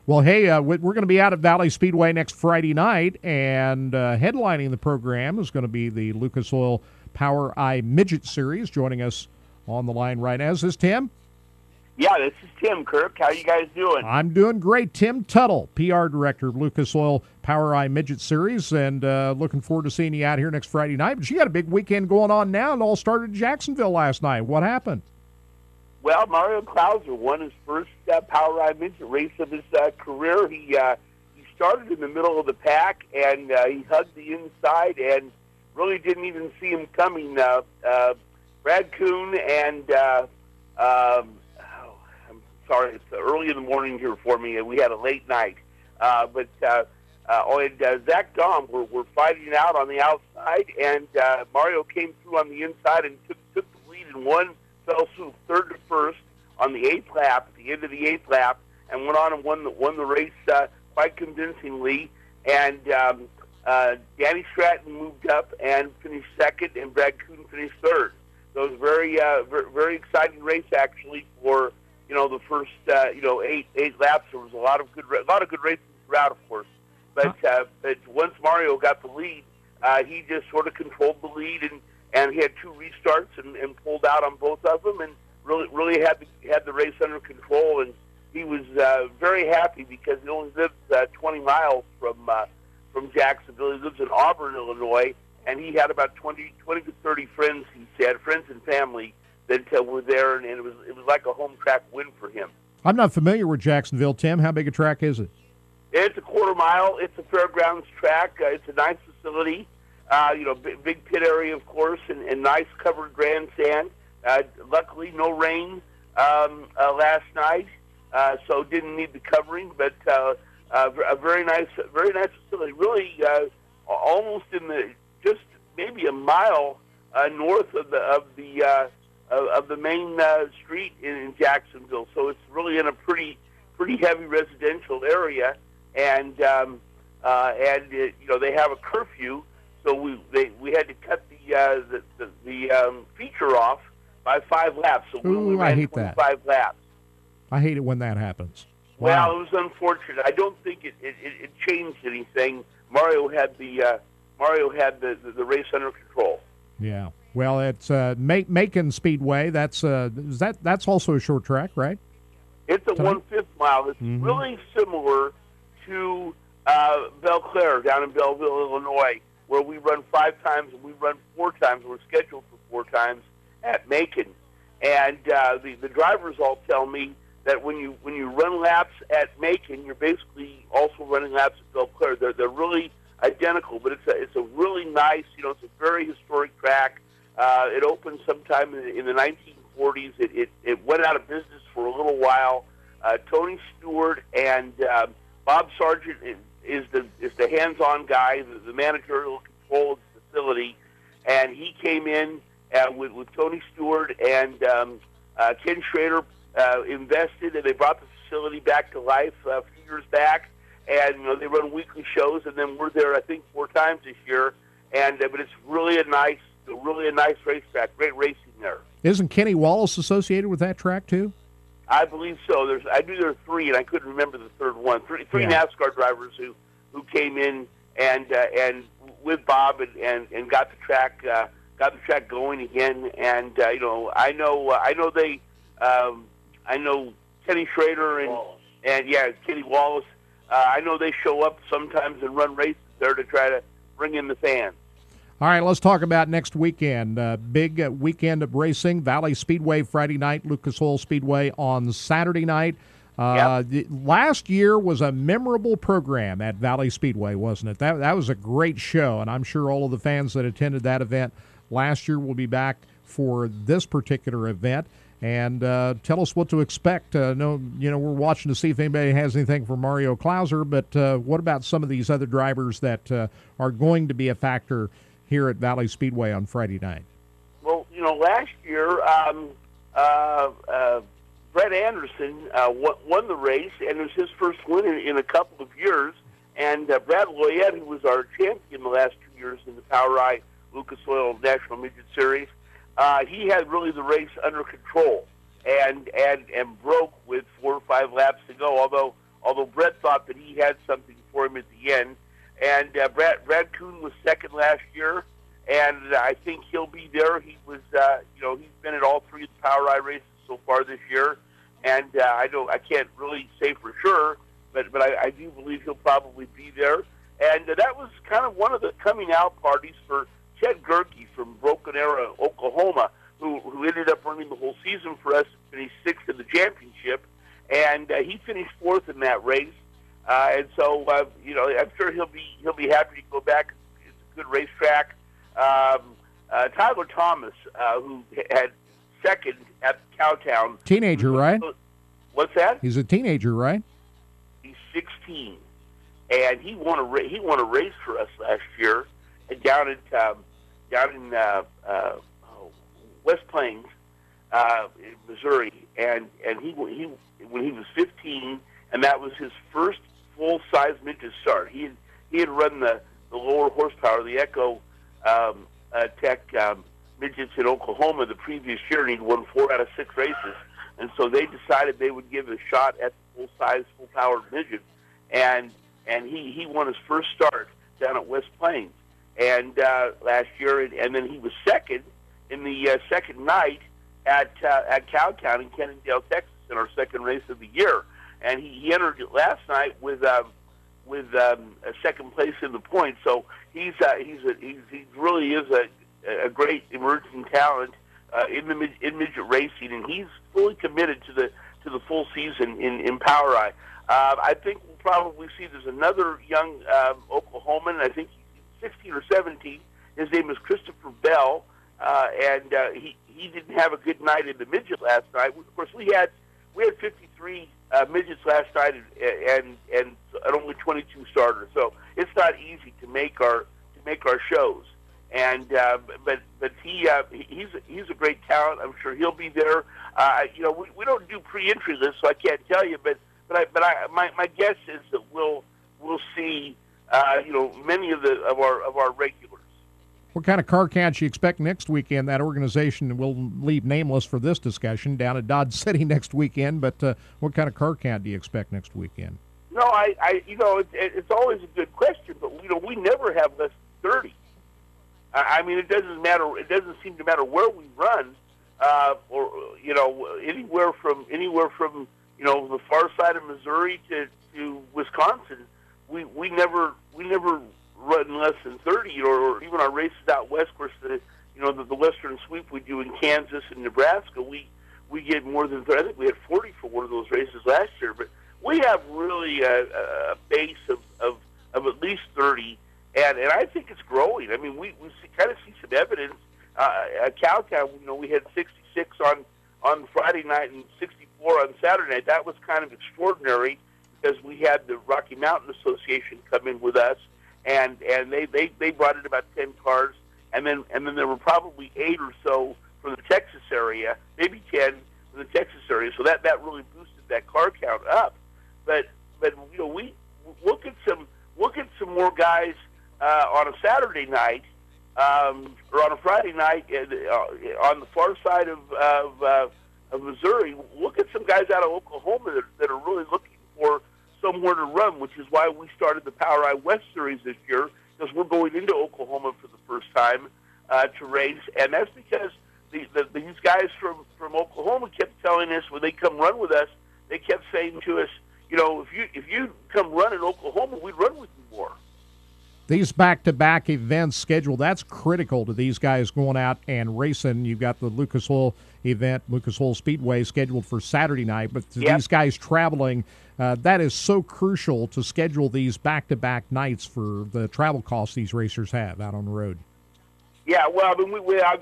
Well, hey, we're going to be out at Valley Speedway next Friday night, and headlining the program is going to be the Lucas Oil POWRi Midget Series. Joining us on the line right now is this Tim? Yeah, this is Tim, Kirk. How you guys doing? I'm doing great. Tim Tuttle, PR Director of Lucas Oil POWRi Midget Series, and looking forward to seeing you out here next Friday night. But you got a big weekend going on now. It all started in Jacksonville last night. What happened? Well, Mario Klauser won his first POWRi Midget race of his career. He started in the middle of the pack, and he hugged the inside and really didn't even see him coming. Brad Kuhn and I'm sorry, it's early in the morning here for me. We had a late night, but Zach Dahm were fighting out on the outside, and Mario came through on the inside and took the lead and won. Fell through third to first on the eighth lap, at the end of the eighth lap, and went on and won the race quite convincingly. And Danny Stratton moved up and finished second, and Brad Kuhn finished third. So it was very exciting race actually for the first eight laps. There was a lot of good races throughout, of course. But once Mario got the lead, he just sort of controlled the lead and he had two restarts and pulled out on both of them, and really had the race under control. And he was very happy because he only lives 20 miles from Jacksonville. He lives in Auburn, Illinois, and he had about 20 to 30 friends. He said friends and family that were there, and it was like a home track win for him. I'm not familiar with Jacksonville, Tim. How big a track is it? It's a quarter mile. It's a fairgrounds track. It's a nice facility. Big pit area, of course, and nice covered grandstand. Luckily, no rain last night, so didn't need the covering. But a very nice facility. Really, almost in just maybe a mile north of the main street in Jacksonville. So it's really in a pretty heavy residential area, and they have a curfew. So we had to cut the feature off by 5 laps. So we only ran 25 laps. I hate it when that happens. Wow. Well, it was unfortunate. I don't think it changed anything. Mario had the race under control. Yeah. Well, it's Macon Speedway. That's also a short track, right? It's a 1/5 mile. It's really similar to Belle Claire down in Belleville, Illinois, where we run 5 times and we run 4 times. We're scheduled for 4 times at Macon, and the drivers all tell me that when you run laps at Macon, you're basically also running laps at Belle Claire. They're really identical, but it's a really nice, it's a very historic track. It opened sometime in the 1940s. It went out of business for a little while. Tony Stewart and Bob Sargent is the hands-on guy, the managerial control of the facility, and he came in with Tony Stewart and Ken Schrader invested, and they brought the facility back to life a few years back. And they run weekly shows, and then we're there I think 4 times this year. And but it's really a nice racetrack. Great racing there. Isn't Kenny Wallace associated with that track too? I believe so. I knew there were 3, and I couldn't remember the third one. Three NASCAR drivers who came in and with Bob and got the track going again. And I know Kenny Schrader and Kenny Wallace. I know they show up sometimes and run races there to try to bring in the fans. All right, let's talk about next weekend. Big weekend of racing. Valley Speedway Friday night, Lucas Oil Speedway on Saturday night. Last year was a memorable program at Valley Speedway, wasn't it? That was a great show, and I'm sure all of the fans that attended that event last year will be back for this particular event. And tell us what to expect. We're watching to see if anybody has anything for Mario Klauser, but what about some of these other drivers that are going to be a factor here at Valley Speedway on Friday night? Well, last year, Brett Anderson won the race, and it was his first win in a couple of years. And Brad Elliott, who was our champion the last 2 years in the POWRi Lucas Oil National Midget Series, he had really the race under control and broke with 4 or 5 laps to go. although Brett thought that he had something for him at the end. And Brad Kuhn was second last year, and I think he'll be there. He was, he's been at all three of the POWRi races so far this year, and I can't really say for sure, but I do believe he'll probably be there. And that was kind of one of the coming out parties for Ted Gerke from Broken Arrow, Oklahoma, who ended up running the whole season for us, finished sixth in the championship, and he finished fourth in that race. And so, I'm sure he'll be happy to go back. It's a good racetrack. Tyler Thomas, who had second at Cowtown. Teenager, right? What's that? He's a teenager, right? He's 16, and he won a race for us last year, and down in West Plains, in Missouri, and he when he was 15, and that was his first full-size midget start. He had run the lower horsepower, the Echo Tech midgets in Oklahoma the previous year, and he'd won 4 out of 6 races. And so they decided they would give a shot at the full-size, full-powered midget, and he won his first start down at West Plains and last year, and then he was second in the second night at Cowtown in Kenningdale, Texas, in our second race of the year. And he entered it last night with a second place in the points. So he really is a great emerging talent in midget racing, and he's fully committed to the full season in POWRi. I think we'll probably see there's another young Oklahoman. I think he's 16 or 17. His name is Christopher Bell, and he didn't have a good night in the midget last night. Of course, we had 53 midgets last night and only 22 starters. So it's not easy to make our shows. And but he's a great talent. I'm sure he'll be there. We don't do pre-entry lists, so I can't tell you. But my guess is that we'll see many of our regulars. What kind of car count you expect next weekend? That organization will leave nameless for this discussion down at Dodge City next weekend. But what kind of car count do you expect next weekend? No, it's always a good question, but we never have less than 30. I mean, it doesn't matter. It doesn't seem to matter where we run, or anywhere from the far side of Missouri to Wisconsin. We never run less than 30, or even our races out west. Of course, the Western Sweep we do in Kansas and Nebraska, we get more than 30. I think we had 40 for one of those races last year. But we have really a base of at least 30. And I think it's growing. I mean, we kind of see some evidence. At Cowtown, we had 66 on Friday night and 64 on Saturday night. That was kind of extraordinary because we had the Rocky Mountain Association come in with us, and they brought in about 10 cars, and then there were probably 8 or so from the Texas area, maybe 10 from the Texas area. So that really boosted that car count up. But we'll get some more guys. On a Saturday night or on a Friday night on the far side of Missouri, look at some guys out of Oklahoma that are really looking for somewhere to run, which is why we started the POWRi West Series this year, because we're going into Oklahoma for the first time to race, and that's because these guys from Oklahoma kept telling us when they come run with us, they kept saying to us, if you come run in Oklahoma, we'd run with you more. These back-to-back events scheduled, that's critical to these guys going out and racing. You've got the Lucas Oil event, Lucas Oil Speedway, scheduled for Saturday night. But these guys traveling, that is so crucial to schedule these back-to-back nights for the travel costs these racers have out on the road. Yeah, well, I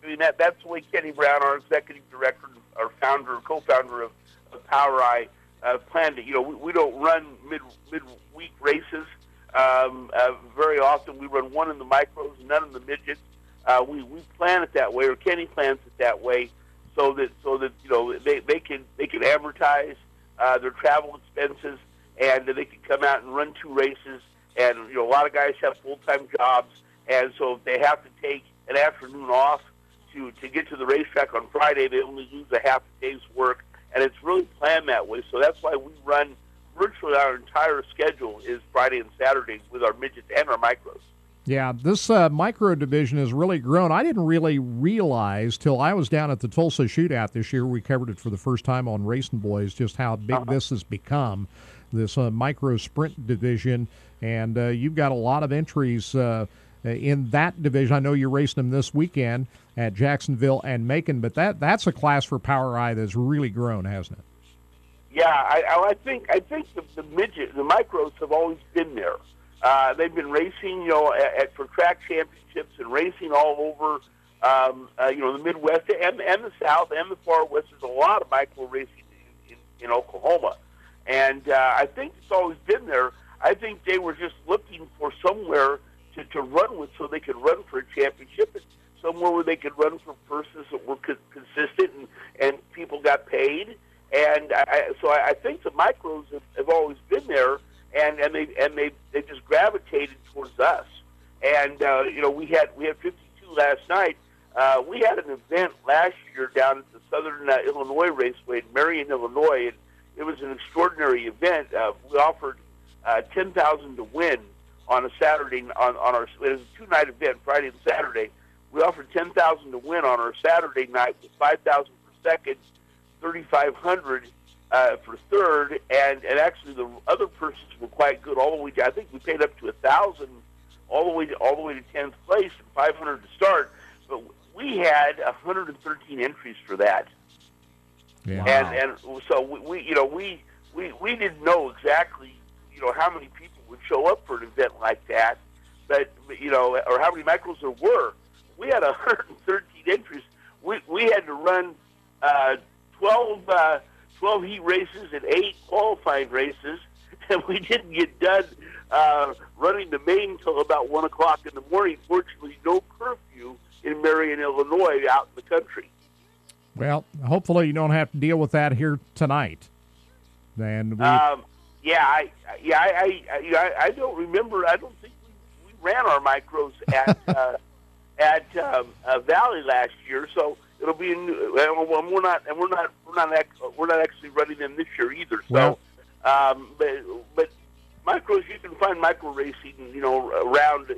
mean, that's the way Kenny Brown, our executive director, our co-founder of POWRi, planned it. We don't run midweek races. Very often we run one in the micros, none in the midgets. We plan it that way, or Kenny plans it that way, so that they can amortize their travel expenses, and they can come out and run 2 races. And a lot of guys have full-time jobs, and so if they have to take an afternoon off to get to the racetrack on Friday, they only lose a half a day's work, and it's really planned that way. So that's why we run virtually our entire schedule is Friday and Saturday with our midgets and our micros. Yeah, this micro division has really grown. I didn't really realize till I was down at the Tulsa Shootout this year. We covered it for the first time on RacinBoys, just how big this has become, this micro sprint division. And you've got a lot of entries in that division. I know you're racing them this weekend at Jacksonville and Macon, but that's a class for POWRi that's really grown, hasn't it? Yeah, I think the micros have always been there. They've been racing, for track championships and racing all over, the Midwest and the South and the Far West. There's a lot of micro racing in Oklahoma, and I think it's always been there. I think they were just looking for somewhere to run with, so they could run for a championship, and somewhere where they could run for purses that were consistent and people got paid. And so I think the micros have always been there. And they just gravitated towards us, and we had 52 last night. We had an event last year down at the Southern Illinois Raceway in Marion, Illinois, and it was an extraordinary event. We offered $10,000 to win on a Saturday it was a 2-night event, Friday and Saturday. We offered $10,000 to win on our Saturday night with $5,000 for second, $3,500. For third, and actually the other purses were quite good. All the way, I think we paid up to $1,000 all the way to 10th place and $500 to start. But we had 113 entries for that. Yeah. And so we didn't know exactly how many people would show up for an event like that, but or how many micros there were. We had 113 entries. We had to run 12 heat races and 8 qualifying races, and we didn't get done running the main until about 1 o'clock in the morning. Fortunately, no curfew in Marion, Illinois, out in the country. Well, hopefully you don't have to deal with that here tonight. Then I don't remember. I don't think we ran our micros at Valley last year, so it'll be we're not actually running them this year either. So, but micros, you can find micro racing, around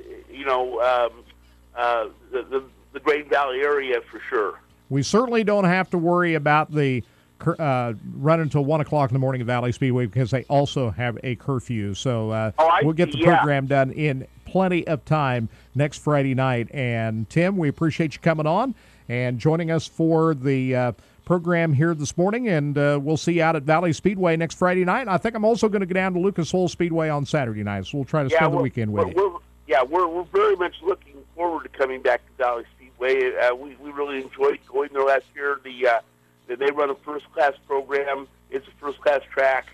the Great Valley area for sure. We certainly don't have to worry about the run until 1 o'clock in the morning at Valley Speedway because they also have a curfew. So we'll get the program done in plenty of time next Friday night. And Tim, we appreciate you coming on and joining us for the program here this morning, and we'll see you out at Valley Speedway next Friday night. And I think I'm also going to go down to Lucas Oil Speedway on Saturday night, so we'll try to spend the weekend with you. We're very much looking forward to coming back to Valley Speedway. We really enjoyed going there last year. They run a first-class program. It's a first-class track,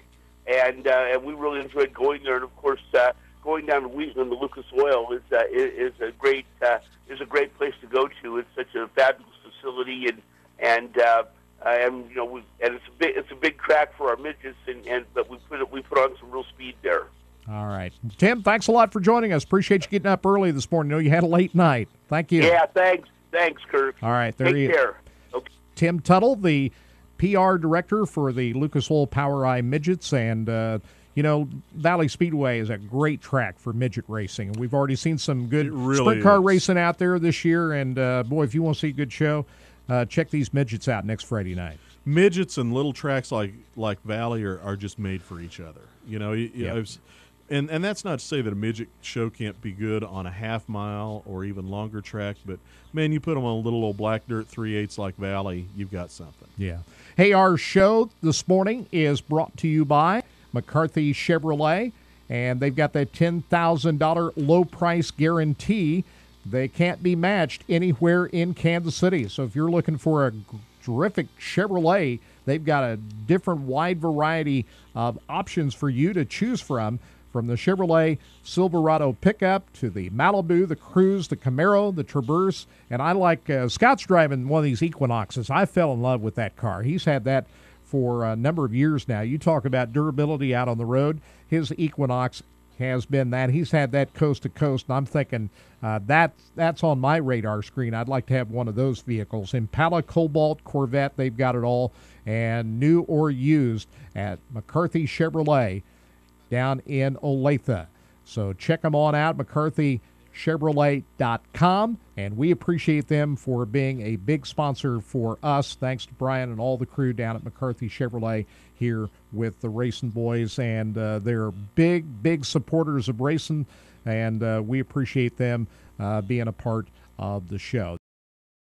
and we really enjoyed going there. And of course, going down to Wheatland, the Lucas Oil is a great place to go to. It's such a fabulous facility, and it's a big track for our midgets, but we put on some real speed there. All right, Tim, thanks a lot for joining us. Appreciate you getting up early this morning. I know you had a late night. Thank you. Yeah, thanks, Kirk. All right, there Take care. Okay. Tim Tuttle, the PR director for the Lucas Oil POWRi midgets, and Valley Speedway is a great track for midget racing, and we've already seen some good sprint car racing out there this year. And boy, if you want to see a good show, check these midgets out next Friday night. Midgets and little tracks like Valley are just made for each other. And that's not to say that a midget show can't be good on a half-mile or even longer track, but, man, you put them on a little old black dirt 3/8 like Valley, you've got something. Yeah. Hey, our show this morning is brought to you by McCarthy Chevrolet, and they've got that $10,000 low-price guarantee. They can't be matched anywhere in Kansas City. So if you're looking for a terrific Chevrolet, they've got a different wide variety of options for you to choose from the Chevrolet Silverado pickup to the Malibu, the Cruze, the Camaro, the Traverse. And I like Scott's driving one of these Equinoxes. I fell in love with that car. He's had that for a number of years now. You talk about durability out on the road. His Equinox has been that. He's had that coast to coast, and I'm thinking that's on my radar screen. I'd like to have one of those vehicles. Impala, Cobalt, Corvette, they've got it all, and new or used at McCarthy Chevrolet. down in Olathe. So check them on out, McCarthyChevrolet.com, and we appreciate them for being a big sponsor for us. Thanks to Brian and all the crew down at McCarthy Chevrolet here with the Racing Boys, and they're big supporters of racing, and we appreciate them being a part of the show.